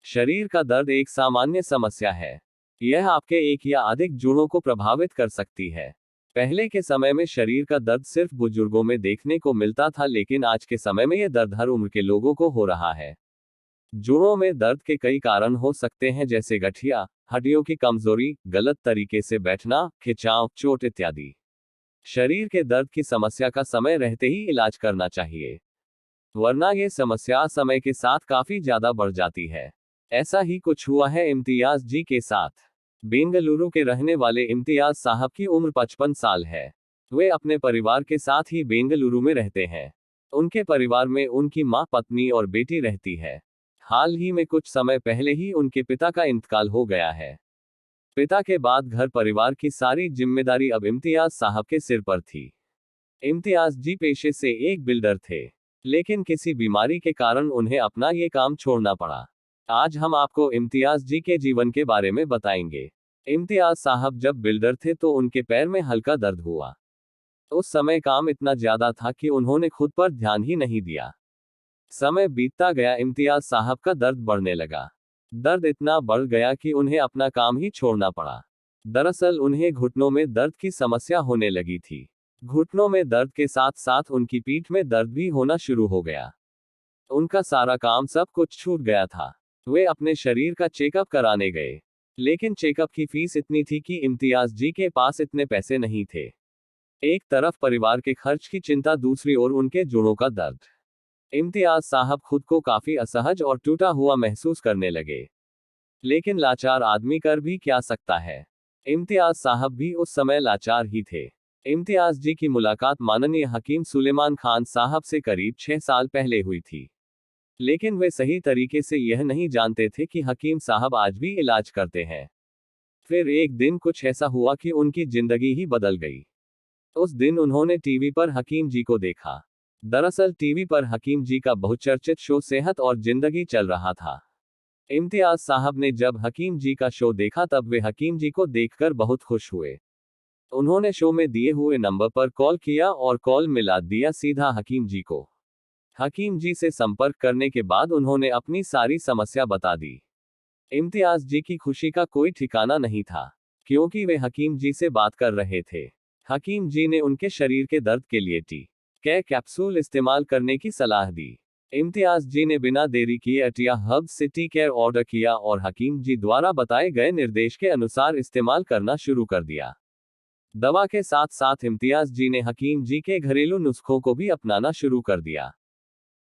शरीर का दर्द एक सामान्य समस्या है। यह आपके एक या अधिक जोड़ों को प्रभावित कर सकती है। पहले के समय में शरीर का दर्द सिर्फ बुजुर्गों में देखने को मिलता था, लेकिन आज के समय में यह दर्द हर उम्र के लोगों को हो रहा है। जोड़ों में दर्द के कई कारण हो सकते हैं, जैसे गठिया, हड्डियों की कमजोरी, गलत तरीके से बैठना, खिंचाव, चोट इत्यादि। शरीर के दर्द की समस्या का समय रहते ही इलाज करना चाहिए, वरना ये समस्या समय के साथ काफी ज्यादा बढ़ जाती है। ऐसा ही कुछ हुआ है इम्तियाज जी के साथ। बेंगलुरु के रहने वाले इम्तियाज साहब की उम्र 55 साल है। वे अपने परिवार के साथ ही बेंगलुरु में रहते हैं। उनके परिवार में उनकी मां, पत्नी और बेटी रहती है। हाल ही में कुछ समय पहले ही उनके पिता का इंतकाल हो गया है। पिता के बाद घर परिवार की सारी जिम्मेदारी अब इम्तियाज साहब के सिर पर थी। इम्तियाज जी पेशे से एक बिल्डर थे, लेकिन किसी बीमारी के कारण उन्हें अपना ये काम छोड़ना पड़ा। आज हम आपको इम्तियाज जी के जीवन के बारे में बताएंगे। इम्तियाज साहब जब बिल्डर थे तो उनके पैर में हल्का दर्द हुआ। उस समय काम इतना ज्यादा था कि उन्होंने खुद पर ध्यान ही नहीं दिया। समय बीतता गया, इम्तियाज साहब का दर्द बढ़ने लगा। दर्द इतना बढ़ गया कि उन्हें अपना काम ही छोड़ना पड़ा। दरअसल उन्हें घुटनों में दर्द की समस्या होने लगी थी। घुटनों में दर्द के साथ साथ उनकी पीठ में दर्द भी होना शुरू हो गया। उनका सारा काम, सब कुछ छूट गया था। वे अपने शरीर का चेकअप कराने गए, लेकिन चेकअप की फीस इतनी थी कि इम्तियाज जी के पास इतने पैसे नहीं थे। एक तरफ परिवार के खर्च की चिंता, दूसरी ओर उनके जोड़ों का दर्द। इम्तियाज साहब खुद को काफी असहज और टूटा हुआ महसूस करने लगे। लेकिन लाचार आदमी कर भी क्या सकता है। इम्तियाज साहब भी उस समय लाचार ही थे। इम्तियाज जी की मुलाकात माननीय हकीम सुलेमान खान साहब से करीब 6 साल पहले हुई थी, लेकिन वे सही तरीके से यह नहीं जानते थे कि हकीम साहब आज भी इलाज करते हैं। फिर एक दिन कुछ ऐसा हुआ कि उनकी जिंदगी ही बदल गई। उस दिन उन्होंने टीवी पर हकीम जी को देखा। दरअसल टीवी पर हकीम जी का बहुचर्चित शो सेहत और जिंदगी चल रहा था। इम्तियाज साहब ने जब हकीम जी का शो देखा तब वे हकीम जी को देखकर बहुत खुश हुए। उन्होंने शो में दिए हुए नंबर पर कॉल किया और कॉल मिला दिया सीधा हकीम जी को। हकीम जी से संपर्क करने के बाद उन्होंने अपनी सारी समस्या बता दी। इम्तियाज जी की खुशी का कोई ठिकाना नहीं था, क्योंकि वे हकीम जी से बात कर रहे थे। हकीम जी ने उनके शरीर के दर्द के लिए टी के कैप्सूल इस्तेमाल करने की सलाह दी। इम्तियाज जी ने बिना देरी किए अटिया हर्ब्स से टी केयर ऑर्डर किया और हकीम जी द्वारा बताए गए निर्देश के अनुसार इस्तेमाल करना शुरू कर दिया। दवा के साथ साथ इम्तियाज जी ने हकीम जी के घरेलू नुस्खों को भी अपनाना शुरू कर दिया।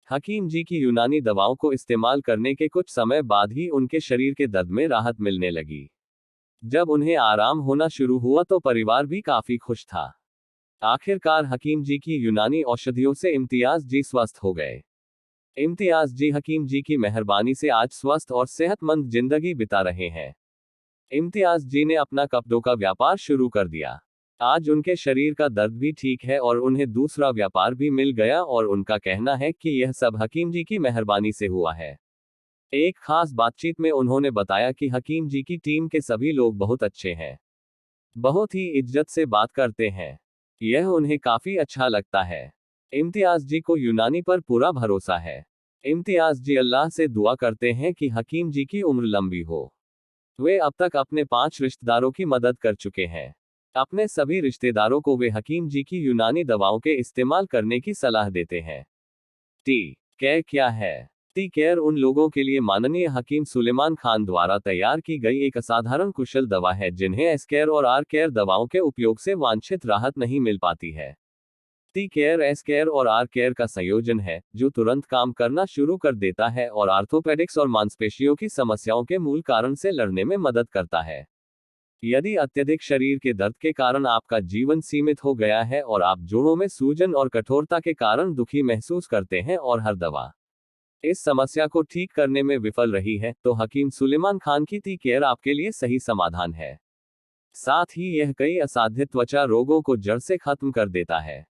हकीम जी की यूनानी दवाओं को इस्तेमाल करने के कुछ समय बाद ही उनके शरीर के दर्द में राहत मिलने लगी। जब उन्हें आराम होना शुरू हुआ तो परिवार भी काफी खुश था। आखिरकार हकीम जी की यूनानी औषधियों से इम्तियाज जी स्वस्थ हो गए। इम्तियाज जी हकीम जी की मेहरबानी से आज स्वस्थ और सेहतमंद जिंदगी बिता रहे हैं। इम्तियाज जी ने अपना कपड़ों का व्यापार शुरू कर दिया। आज उनके शरीर का दर्द भी ठीक है और उन्हें दूसरा व्यापार भी मिल गया और उनका कहना है कि यह सब हकीम जी की मेहरबानी से हुआ है। एक खास बातचीत में उन्होंने बताया कि हकीम जी की टीम के सभी लोग बहुत अच्छे हैं, बहुत ही इज्जत से बात करते हैं। यह उन्हें काफी अच्छा लगता है। इम्तियाज जी को यूनानी पर पूरा भरोसा है। इम्तियाज जी अल्लाह से दुआ करते हैं कि हकीम जी की उम्र लंबी हो। वे अब तक अपने 5 रिश्तेदारों की मदद कर चुके हैं। अपने सभी रिश्तेदारों को वे हकीम जी की यूनानी दवाओं के इस्तेमाल करने की सलाह देते हैं। टी केयर क्या है? टी केयर उन लोगों के लिए माननीय हकीम सुलेमान खान द्वारा तैयार की गई एक असाधारण कुशल दवा है जिन्हें एस केयर और आर केयर दवाओं के उपयोग से वांछित राहत नहीं मिल पाती है। टी केयर एस केयर और आर केयर का संयोजन है जो तुरंत काम करना शुरू कर देता है और आर्थोपेडिक्स और मांसपेशियों की समस्याओं के मूल कारण से लड़ने में मदद करता है। यदि अत्यधिक शरीर के दर्द के कारण आपका जीवन सीमित हो गया है और आप जोड़ों में सूजन और कठोरता के कारण दुखी महसूस करते हैं और हर दवा इस समस्या को ठीक करने में विफल रही है, तो हकीम सुलेमान खान की टी केयर आपके लिए सही समाधान है। साथ ही यह कई असाध्य त्वचा रोगों को जड़ से खत्म कर देता है।